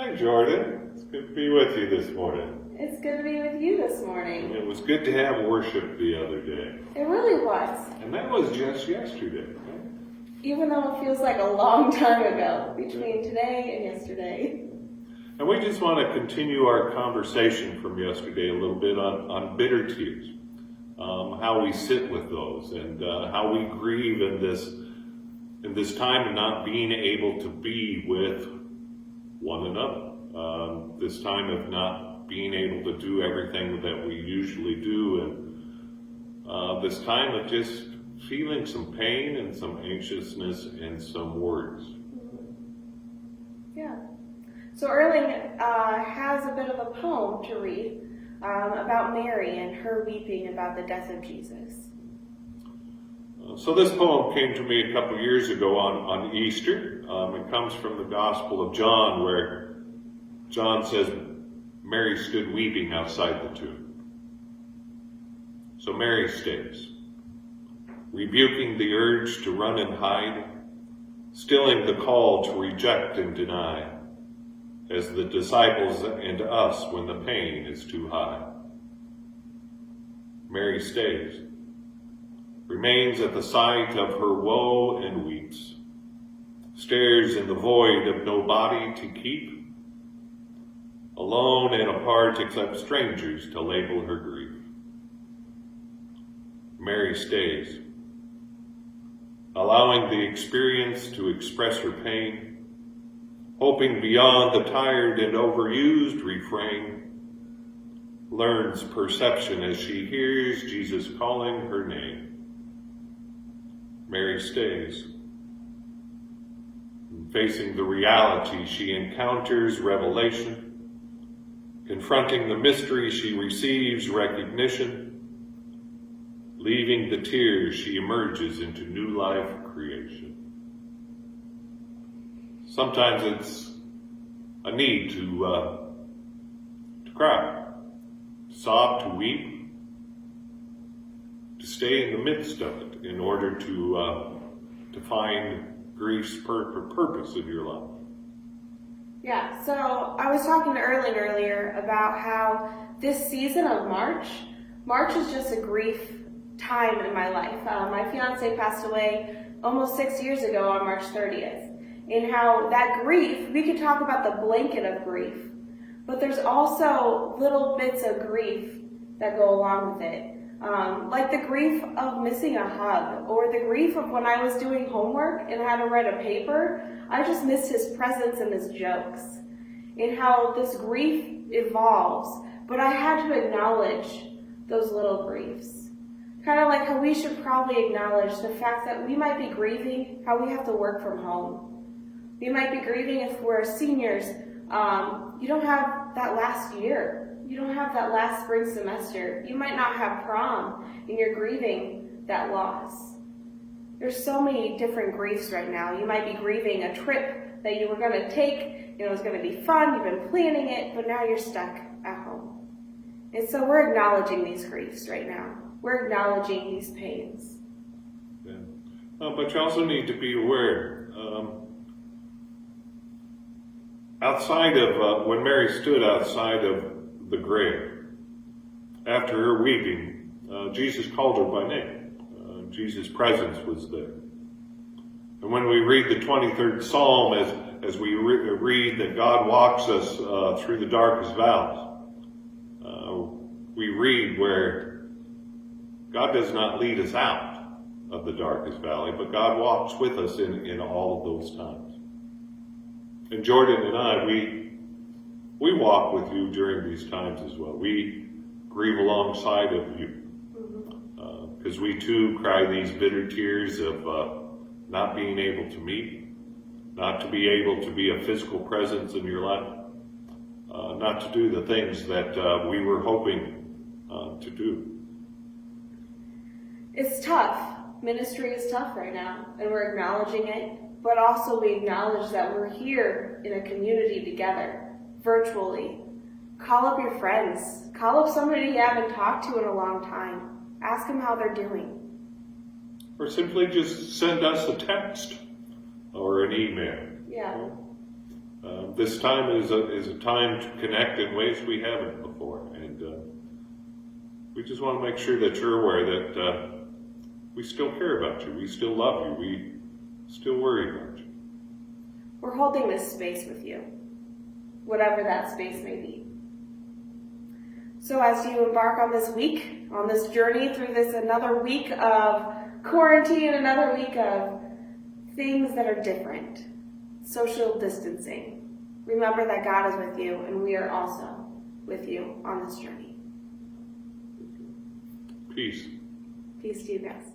Hi, Jordan. It's good to be with you this morning. It's good to be with you this morning. It was good to have worship the other day. It really was. And that was just yesterday, right? Even though it feels like a long time ago between today and yesterday. And we just want to continue our conversation from yesterday a little bit on bitter tears. How we sit with those and how we grieve in this time of not being able to be with one another. This time of not being able to do everything that we usually do, and this time of just feeling some pain and some anxiousness and some worries. Yeah. So Erling has a bit of a poem to read about Mary and her weeping about the death of Jesus. So this poem came to me a couple years ago on Easter. It comes from the Gospel of John, where John says Mary stood weeping outside the tomb. So Mary stays, rebuking the urge to run and hide, stilling the call to reject and deny, as the disciples and us when the pain is too high. Mary stays, remains at the sight of her woe and weeps, stares in the void of no body to keep, alone and apart except strangers to label her grief. Mary stays, allowing the experience to express her pain, hoping beyond the tired and overused refrain, learns perception as she hears Jesus calling her name. Mary stays, facing the reality she encounters revelation, confronting the mystery she receives recognition, leaving the tears she emerges into new life creation. Sometimes it's a need to cry, to sob, to weep, to stay in the midst of it in order to find grief's purpose in your life. Yeah, so I was talking to Erling earlier about how this season of March is just a grief time in my life. My fiance passed away almost 6 years ago on March 30th. And how that grief, we could talk about the blanket of grief, but there's also little bits of grief that go along with it. Like the grief of missing a hug, or the grief of when I was doing homework and had to write a paper, I just missed his presence and his jokes. And how this grief evolves, but I had to acknowledge those little griefs. Kind of like how we should probably acknowledge the fact that we might be grieving how we have to work from home. We might be grieving if we're seniors. You don't have that last year. You don't have that last spring semester. You might not have prom, and you're grieving that loss. There's so many different griefs right now. You might be grieving a trip that you were going to take. It was going to be fun. You've been planning it, but now you're stuck at home. And so we're acknowledging these griefs right now. We're acknowledging these pains. Yeah. But you also need to be aware. Outside of, when Mary stood outside of the grave, after her weeping, Jesus called her by name. Jesus' presence was there. And when we read the 23rd Psalm, as we read that God walks us through the darkest valleys, we read where God does not lead us out of the darkest valley, but God walks with us in all of those times. And Jordan and I, we walk with you during these times as well. We grieve alongside of you. Because we too cry these bitter tears of not being able to meet, not to be able to be a physical presence in your life, not to do the things that we were hoping to do. It's tough. Ministry is tough right now, and we're acknowledging it. But also we acknowledge that we're here in a community together, virtually. Call up your friends. Call up somebody you haven't talked to in a long time. Ask them how they're doing. Or simply just send us a text or an email. Yeah. This time is a time to connect in ways we haven't before, and we just want to make sure that you're aware that we still care about you, we still love you, we still worry about you. We're holding this space with you, whatever that space may be. So as you embark on this week, on this journey through this another week of quarantine, another week of things that are different, social distancing, remember that God is with you, and we are also with you on this journey. Peace. Peace to you guys.